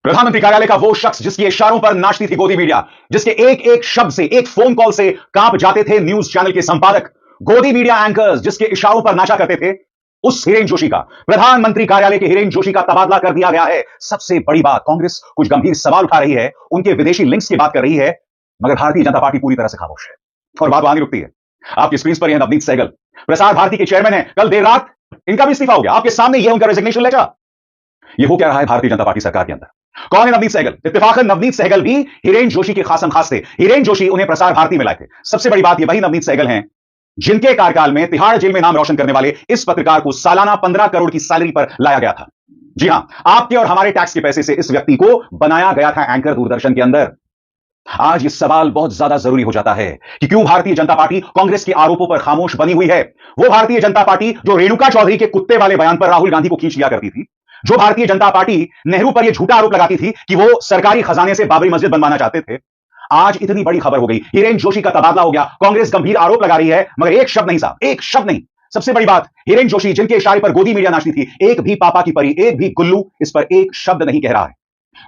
प्रधानमंत्री कार्यालय का वो शख्स जिसके इशारों पर नाचती थी गोदी मीडिया, जिसके एक एक शब्द से, एक फोन कॉल से कांप जाते थे न्यूज चैनल के संपादक, गोदी मीडिया एंकर्स जिसके इशारों पर नाचा करते थे, उस हिरेन जोशी का, प्रधानमंत्री कार्यालय के हिरेन जोशी का तबादला कर दिया गया है। सबसे बड़ी बात, कांग्रेस कुछ गंभीर सवाल उठा रही है, उनके विदेशी लिंक्स की बात कर रही है, मगर भारतीय जनता पार्टी पूरी तरह से खामोश है। और बात वहां नहीं रुकती है। आपकी स्क्रीन पर यह नवनीत सहगल, प्रसार भारती के चेयरमैन है। कल देर रात इनका भी इस्तीफा हो गया। आपके सामने यह उनका रेजिग्नेशन लेटर। यह हो क्या रहा है भारतीय जनता पार्टी सरकार के अंदर? कौन है नवनीत सहगल? इत्तेफाकन नवनीत सहगल भी हिरेन जोशी के खासम खास थे। हिरेन जोशी उन्हें प्रसार भारती में लाए थे। सबसे बड़ी बात, यह वही नवनीत सहगल हैं जिनके कार्यकाल में तिहाड़ जेल में नाम रोशन करने वाले इस पत्रकार को सालाना 15 करोड़ की सैलरी पर लाया गया था। जी हां, आपके और हमारे टैक्स के पैसे से इस व्यक्ति को बनाया गया था एंकर दूरदर्शन के अंदर। आज यह सवाल बहुत ज्यादा जरूरी हो जाता है कि क्यों भारतीय जनता पार्टी कांग्रेस के आरोपों पर खामोश बनी हुई है। वो भारतीय जनता पार्टी जो रेणुका चौधरी के कुत्ते वाले बयान पर राहुल गांधी को खींच लिया करती थी, जो भारतीय जनता पार्टी नेहरू पर यह झूठा आरोप लगाती थी कि वो सरकारी खजाने से बाबरी मस्जिद बनवाना चाहते थे, आज इतनी बड़ी खबर हो गई, हिरेन जोशी का तबादला हो गया। कांग्रेस गंभीर आरोप लगा रही है, मगर एक शब्द नहीं साहब, एक शब्द नहीं। सबसे बड़ी बात, हिरेन जोशी जिनके इशारे पर गोदी मीडिया नाचती थी, एक भी पापा की परी, एक भी गुल्लू इस पर एक शब्द नहीं कह रहा है।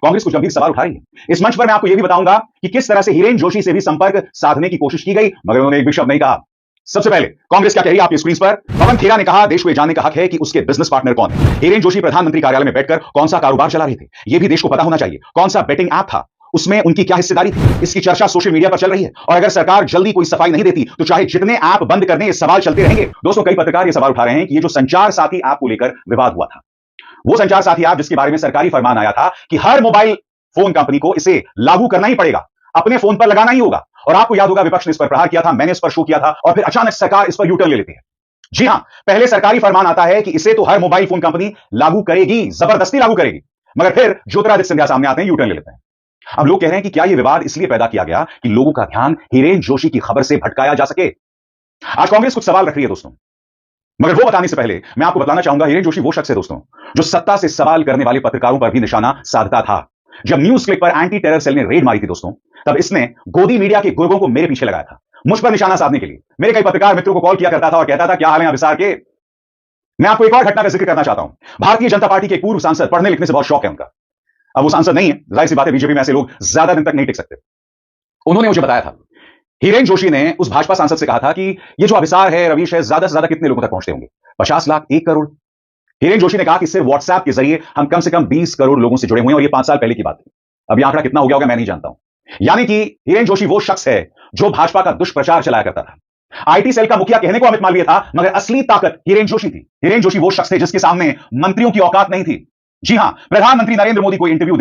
कांग्रेस कुछ गंभीर सवाल उठा रही है। इस मंच पर मैं आपको यह भी बताऊंगा कि किस तरह से हिरेन जोशी से भी संपर्क साधने की कोशिश की गई, मगर उन्होंने एक भी शब्द नहीं कहा। सबसे पहले कांग्रेस क्या कह रही है आपकी स्क्रीन पर? पवन खेरा ने कहा देश को यह जानने का हक है कि उसके बिजनेस पार्टनर कौन है। हिरेन जोशी प्रधानमंत्री कार्यालय में बैठकर कौन सा कारोबार चला रहे थे, यह भी देश को पता होना चाहिए। कौन सा बेटिंग ऐप था, उसमें उनकी क्या हिस्सेदारी थी, इसकी चर्चा सोशल मीडिया पर चल रही है। और अगर सरकार जल्दी कोई सफाई नहीं देती तो चाहे जितने ऐप बंद कर दें, ये सवाल चलते रहेंगे। दोस्तों, कई पत्रकार ये सवाल उठा रहे हैं कि ये जो संचार साथी ऐप को लेकर विवाद हुआ था, वो संचार साथी ऐप जिसके बारे में सरकारी फरमान आया था कि हर मोबाइल फोन कंपनी को इसे लागू करना ही पड़ेगा, अपने फोन पर लगाना ही होगा। और आपको याद होगा विपक्ष ने इस पर प्रहार किया था, मैंने इस पर शो किया था, और फिर अचानक सरकार इस पर यूटर्न ले लेती है। जी हां, पहले सरकारी फरमान आता है कि इसे तो हर मोबाइल फोन कंपनी लागू करेगी, जबरदस्ती लागू करेगी, मगर फिर ज्योतिरादित्य सिंधिया सामने आते हैं, यूटर्न ले लेते हैं। अब लोग कह रहे हैं कि क्या यह विवाद इसलिए पैदा किया गया कि लोगों का ध्यान हिरेन जोशी की खबर से भटकाया जा सके। आज कांग्रेस कुछ सवाल रख रही है दोस्तों, मगर वो बताने से पहले मैं आपको बताना चाहूंगा, हिरेन जोशी वो शख्स है दोस्तों जो सत्ता से सवाल करने वाले पत्रकारों पर भी निशाना साधता था। जब न्यूज क्लिक पर एंटी टेरर सेल ने रेड मारी थी दोस्तों, तब इसने गोदी मीडिया के गुर्गों को मेरे पीछे लगाया था, मुझ पर निशाना साधने के लिए। मेरे कई पत्रकार मित्रों को कॉल किया करता था और कहता था क्या हाल है अभिसार के। मैं आपको एक और घटना का जिक्र करना चाहता हूं। भारतीय जनता पार्टी के एक पूर्व सांसद, पढ़ने लिखने से बहुत शौक है उनका, अब वो सांसद नहीं है, जाहिर सी बात है बीजेपी में ऐसे लोग ज्यादा दिन तक नहीं टिक सकते। उन्होंने मुझे बताया था, हिरेन जोशी ने उस भाजपा सांसद से कहा था कि ये जो अभिसार है, रवीश है, ज्यादा से ज्यादा कितने लोगों तक पहुंचते होंगे? 50 लाख, 1 करोड़। हिरेन जोशी ने कहा कि सिर्फ व्हाट्सएप के जरिए हम कम से कम 20 करोड़ लोगों से जुड़े हुए हैं, और ये 5 साल पहले की बात है। अभी आंकड़ा कितना हो गया होगा मैं नहीं जानता हूं। यानी कि हिरेन जोशी वो शख्स है जो भाजपा का दुष्प्रचार चलाया करता था। आईटी सेल का मुखिया कहने को अमित मालवीय था, मगर असली ताकत हिरेन जोशी थी। हिरेन जोशी वो शख्स थे जिसके सामने मंत्रियों की औकात नहीं थी। जी हां, प्रधानमंत्री नरेंद्र मोदी को इंटरव्यू दे